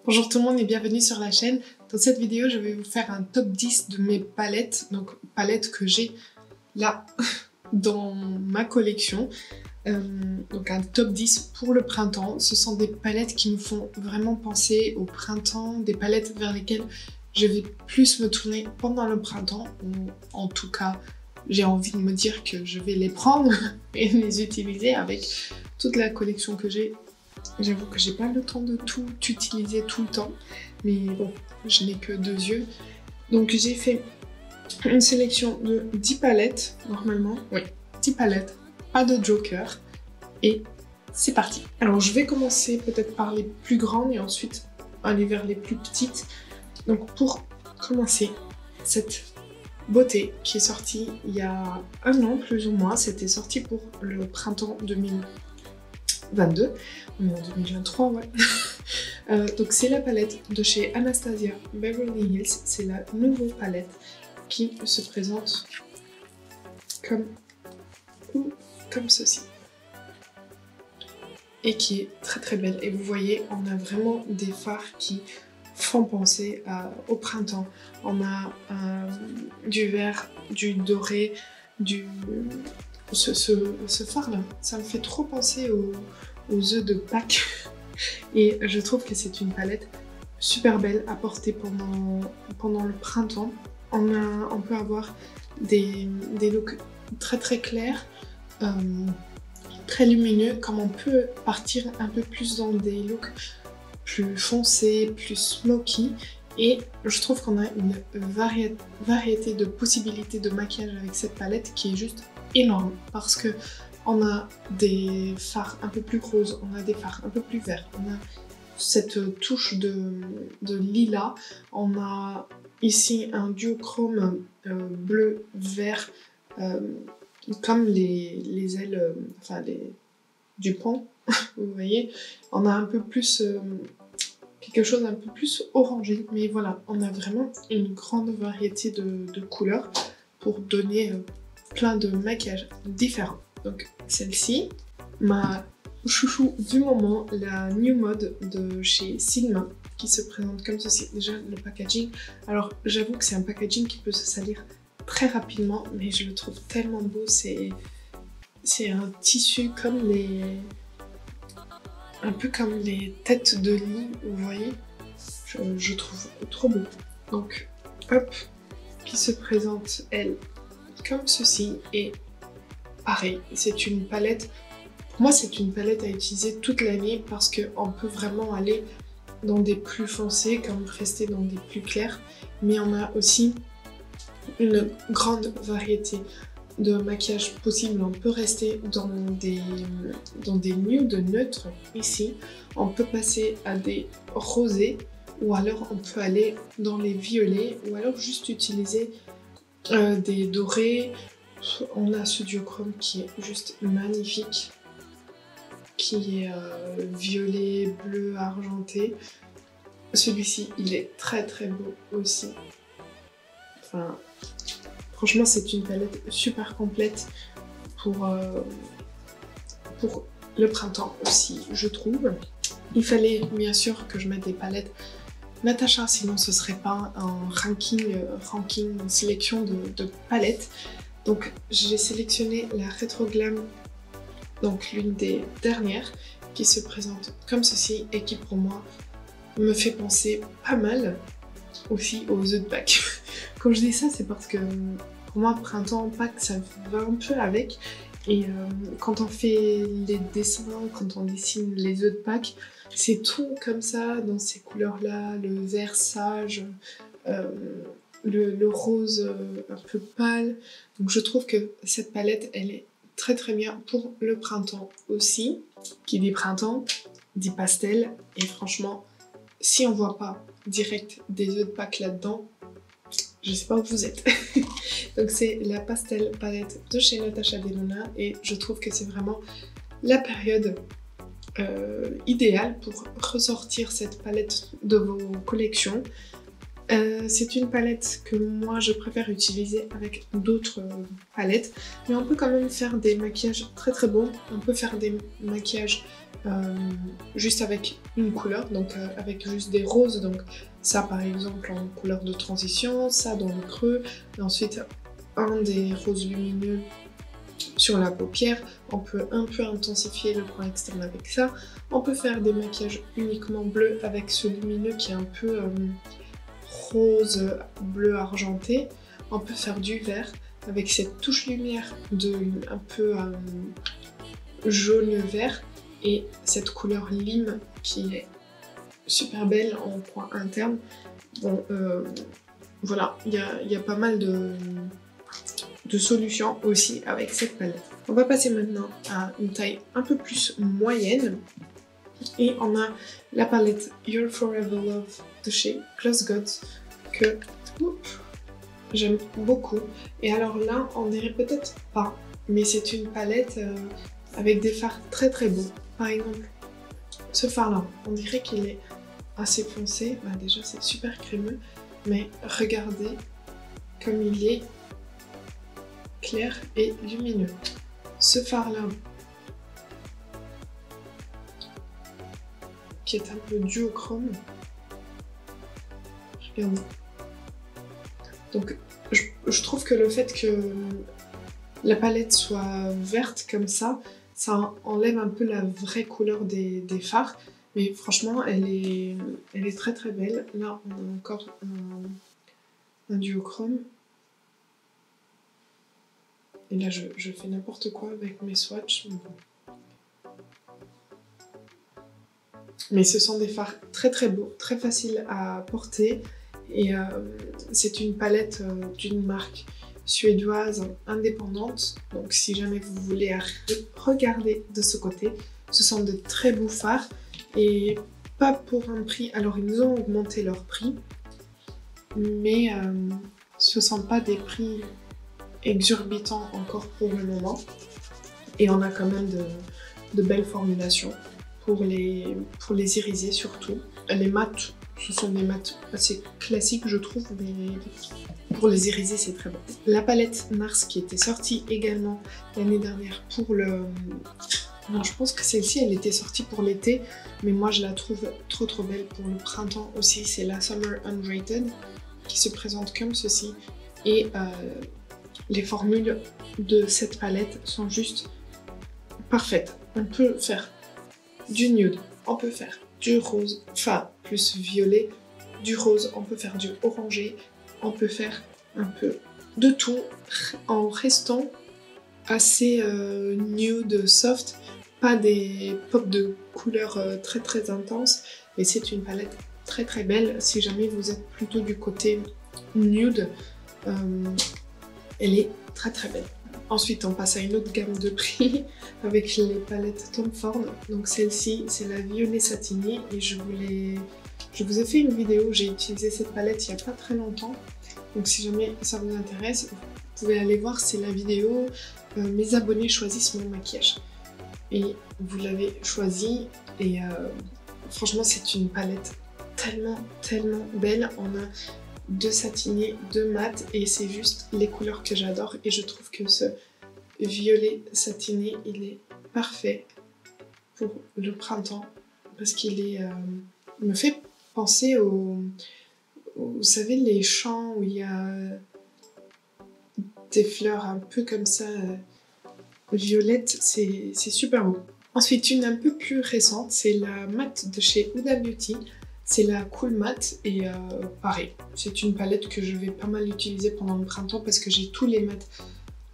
Bonjour tout le monde et bienvenue sur la chaîne. Dans cette vidéo, je vais vous faire un top 10 de mes palettes, donc palettes que j'ai là dans ma collection. Donc un top 10 pour le printemps. Ce sont des palettes qui me font vraiment penser au printemps, des palettes vers lesquelles je vais plus me tourner pendant le printemps, ou en tout cas j'ai envie de me dire que je vais les prendre et les utiliser avec toute la collection que j'ai. J'avoue que j'ai pas le temps de tout utiliser tout le temps, mais bon, je n'ai que 2 yeux. Donc j'ai fait une sélection de 10 palettes, normalement. Oui, 10 palettes, pas de joker. Et c'est parti. Alors je vais commencer peut-être par les plus grandes et ensuite aller vers les plus petites. Donc pour commencer, cette beauté qui est sortie il y a 1 an plus ou moins, c'était sorti pour le printemps 2022, on est en 2023, ouais. Donc c'est la palette de chez Anastasia Beverly Hills, c'est la nouvelle palette qui se présente comme ceci. Et qui est très très belle. Et vous voyez, on a vraiment des fards qui font penser au printemps. On a du vert, du doré, ce fard là, ça me fait trop penser aux œufs de Pâques. Et je trouve que c'est une palette super belle à porter pendant le printemps. On peut avoir des looks très très clairs, très lumineux, comme on peut partir un peu plus dans des looks plus foncés, plus smoky. Et je trouve qu'on a une variété de possibilités de maquillage avec cette palette qui est juste énorme, parce que on a des fards un peu plus roses, on a des fards un peu plus verts, on a cette touche de lilas, on a ici un duochrome bleu-vert, comme les ailes, du pan, vous voyez. On a un peu plus quelque chose un peu plus orangé, mais voilà, on a vraiment une grande variété de couleurs pour donner plein de maquillages différents. Donc celle-ci, ma chouchou du moment, la New Mode de chez Sigma, qui se présente comme ceci. Déjà le packaging, alors j'avoue que c'est un packaging qui peut se salir très rapidement, mais je le trouve tellement beau. C'est un tissu comme un peu comme les têtes de lit, vous voyez. Je trouve trop beau. Donc hop, qui se présente elle comme ceci, et pareil, c'est une palette, pour moi c'est une palette à utiliser toute l'année, parce qu'on peut vraiment aller dans des plus foncés comme rester dans des plus clairs, mais on a aussi une grande variété de maquillage possible. On peut rester dans des nudes neutres ici, on peut passer à des rosés, ou alors on peut aller dans les violets, ou alors juste utiliser des dorés. On a ce duochrome qui est juste magnifique, qui est violet, bleu, argenté. Celui-ci, il est très très beau aussi. Enfin, franchement, c'est une palette super complète pour le printemps aussi, je trouve. Il fallait bien sûr que je mette des palettes Natasha, sinon ce serait pas un ranking, une sélection de palettes. Donc j'ai sélectionné la Retro Glam, donc l'une des dernières, qui se présente comme ceci et qui pour moi me fait penser pas mal aussi aux œufs de Pâques. Quand je dis ça, c'est parce que pour moi printemps, Pâques, ça va un peu avec. Et quand on fait les dessins, quand on dessine les œufs de Pâques, c'est tout comme ça, dans ces couleurs-là, le vert sage, le rose un peu pâle. Donc je trouve que cette palette, elle est très très bien pour le printemps aussi. Qui dit printemps, dit pastel. Et franchement, si on voit pas direct des œufs de Pâques là-dedans, je sais pas où vous êtes. Donc c'est la Pastel palette de chez Natasha Denona, et je trouve que c'est vraiment la période idéale pour ressortir cette palette de vos collections. C'est une palette que moi je préfère utiliser avec d'autres palettes, mais on peut quand même faire des maquillages très très beaux. On peut faire des maquillages juste avec une couleur, donc avec juste des roses, donc ça par exemple en couleur de transition, ça dans le creux, et ensuite un des roses lumineux sur la paupière. On peut un peu intensifier le point externe avec ça. On peut faire des maquillages uniquement bleus avec ce lumineux qui est un peu rose bleu argenté. On peut faire du vert avec cette touche lumière de un peu jaune vert et cette couleur lime qui est super belle en point interne. Bon, voilà, il y a pas mal de solutions aussi avec cette palette. On va passer maintenant à une taille un peu plus moyenne et on a la palette Your Forever Love de chez Gloss Gods que j'aime beaucoup. Et alors là, on dirait peut-être pas, mais c'est une palette avec des fards très très beaux. Par exemple, ce fard là, on dirait qu'il est assez foncé. Bah, déjà c'est super crémeux, mais regardez comme il est clair et lumineux. Ce fard là, qui est un peu duochrome, regardez. Donc je trouve que le fait que la palette soit verte comme ça enlève un peu la vraie couleur des fards. Mais franchement, elle est très très belle. Là, on a encore un duochrome. Et là, je fais n'importe quoi avec mes swatchs. Mais ce sont des fards très très beaux, très faciles à porter. Et c'est une palette d'une marque suédoise indépendante. Donc si jamais vous voulez regarder de ce côté, ce sont de très beaux fards. Et pas pour un prix, alors ils ont augmenté leur prix, mais ce ne sont pas des prix exorbitants encore pour le moment. Et on a quand même de belles formulations pour les irisés surtout. Les mattes, ce sont des mattes assez classiques je trouve, mais pour les irisés c'est très bon. La palette Nars qui était sortie également l'année dernière pour le... Non, je pense que celle-ci elle était sortie pour l'été, mais moi je la trouve trop trop belle pour le printemps aussi. C'est la Summer Unrated qui se présente comme ceci. Et les formules de cette palette sont juste parfaites. On peut faire du nude, on peut faire du rose, enfin plus violet, du rose, on peut faire du orangé, on peut faire un peu de tout en restant assez nude, soft, pas des pops de couleurs très très intenses, mais c'est une palette très très belle. Si jamais vous êtes plutôt du côté nude, elle est très très belle. Ensuite, on passe à une autre gamme de prix avec les palettes Tom Ford. Donc celle-ci, c'est la violet satinée et je vous ai fait une vidéo, j'ai utilisé cette palette il n'y a pas très longtemps. Donc si jamais ça vous intéresse, vous pouvez aller voir, c'est la vidéo mes abonnés choisissent mon maquillage. Et vous l'avez choisi et franchement c'est une palette tellement tellement belle. On a deux satinés, deux mat et c'est juste les couleurs que j'adore. Et je trouve que ce violet satiné, il est parfait pour le printemps parce qu'il est, il me fait penser vous savez, les champs où il y a des fleurs un peu comme ça, violettes, c'est super beau. Ensuite, une un peu plus récente, c'est la matte de chez Huda Beauty. C'est la Cool Matte et pareil, c'est une palette que je vais pas mal utiliser pendant le printemps parce que j'ai tous les mattes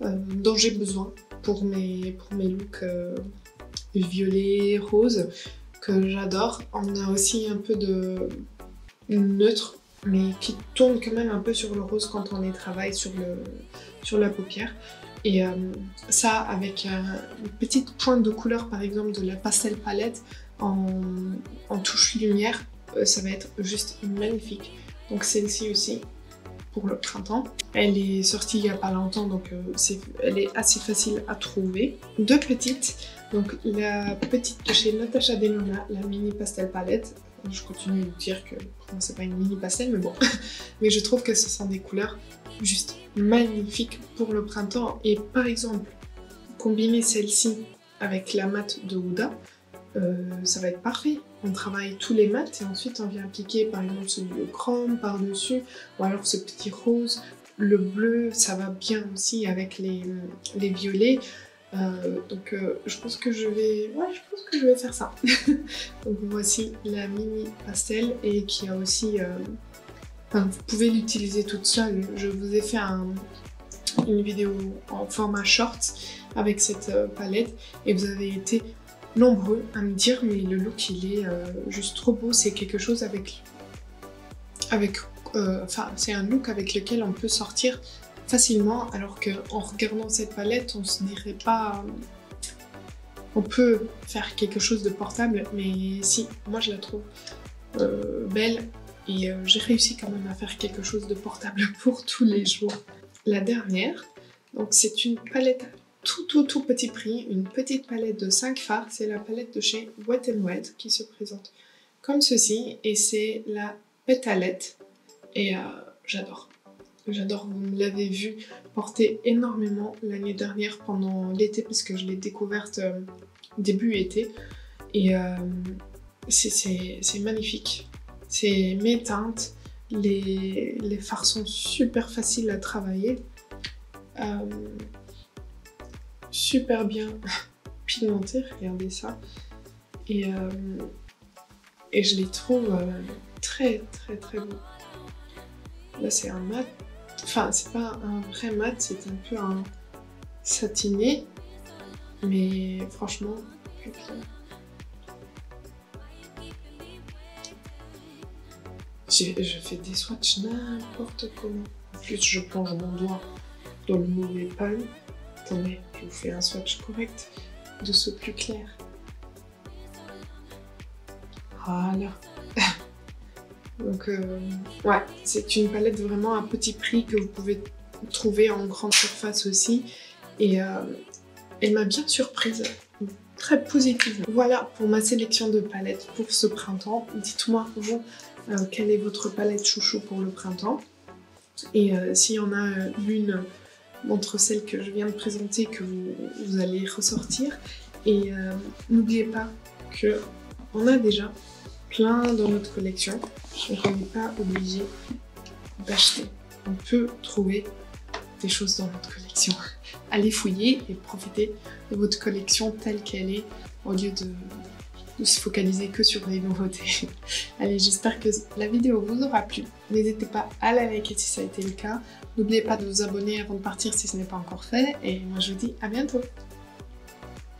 dont j'ai besoin pour mes looks violets, roses que j'adore. On a aussi un peu de neutre mais qui tourne quand même un peu sur le rose quand on y travaille sur la paupière. Et ça avec une petite pointe de couleur par exemple de la Pastel Palette en touche lumière, ça va être juste magnifique. Donc celle-ci aussi pour le printemps. Elle est sortie il n'y a pas longtemps donc elle est assez facile à trouver. Deux petites, donc la petite de chez Natasha Denona, la mini Pastel Palette. je continue de dire que pour moi c'est pas une mini pastel, mais bon. Mais je trouve que ce sont des couleurs juste magnifiques pour le printemps. Et par exemple, combiner celle-ci avec la mat de Huda, ça va être parfait. On travaille tous les mats et ensuite on vient appliquer par exemple celui au chrome par-dessus, ou alors ce petit rose. Le bleu, ça va bien aussi avec les violets. Donc je pense que je vais faire ça. Donc voici la mini pastel et qui a aussi enfin, vous pouvez l'utiliser toute seule. Je vous ai fait une vidéo en format short avec cette palette et vous avez été nombreux à me dire mais le look il est juste trop beau, c'est quelque chose enfin c'est un look avec lequel on peut sortir facilement, alors qu'en regardant cette palette, on se dirait pas... On peut faire quelque chose de portable, mais si, moi je la trouve belle et j'ai réussi quand même à faire quelque chose de portable pour tous les jours. La dernière, donc c'est une palette tout petit prix, une petite palette de 5 fards, c'est la palette de chez Wet n Wild qui se présente comme ceci et c'est la pétalette et j'adore. J'adore, vous me l'avez vu porter énormément l'année dernière pendant l'été parce que je l'ai découverte début été et c'est magnifique. C'est mes teintes, les fards sont super faciles à travailler, super bien pigmentés, regardez ça, et je les trouve très beaux. Là c'est un mat. Enfin, c'est pas un vrai mat, c'est un peu un satiné, mais franchement, plus clair. Je fais des swatchs n'importe comment. En plus, je plonge mon doigt dans le mauvais pan. Attendez, je vous fais un swatch correct de ce plus clair. Voilà. Donc ouais, c'est une palette vraiment à petit prix que vous pouvez trouver en grande surface aussi. Et elle m'a bien surprise, très positive. Voilà pour ma sélection de palettes pour ce printemps. Dites-moi vous, quelle est votre palette chouchou pour le printemps. Et s'il y en a une d'entre celles que je viens de présenter que vous allez ressortir. Et n'oubliez pas qu'on a déjà plein dans notre collection. On n'est pas obligé d'acheter. On peut trouver des choses dans notre collection. Allez fouiller et profitez de votre collection telle qu'elle est au lieu de se focaliser que sur les nouveautés. Allez, j'espère que la vidéo vous aura plu. N'hésitez pas à la liker si ça a été le cas. N'oubliez pas de vous abonner avant de partir si ce n'est pas encore fait. Et moi je vous dis à bientôt.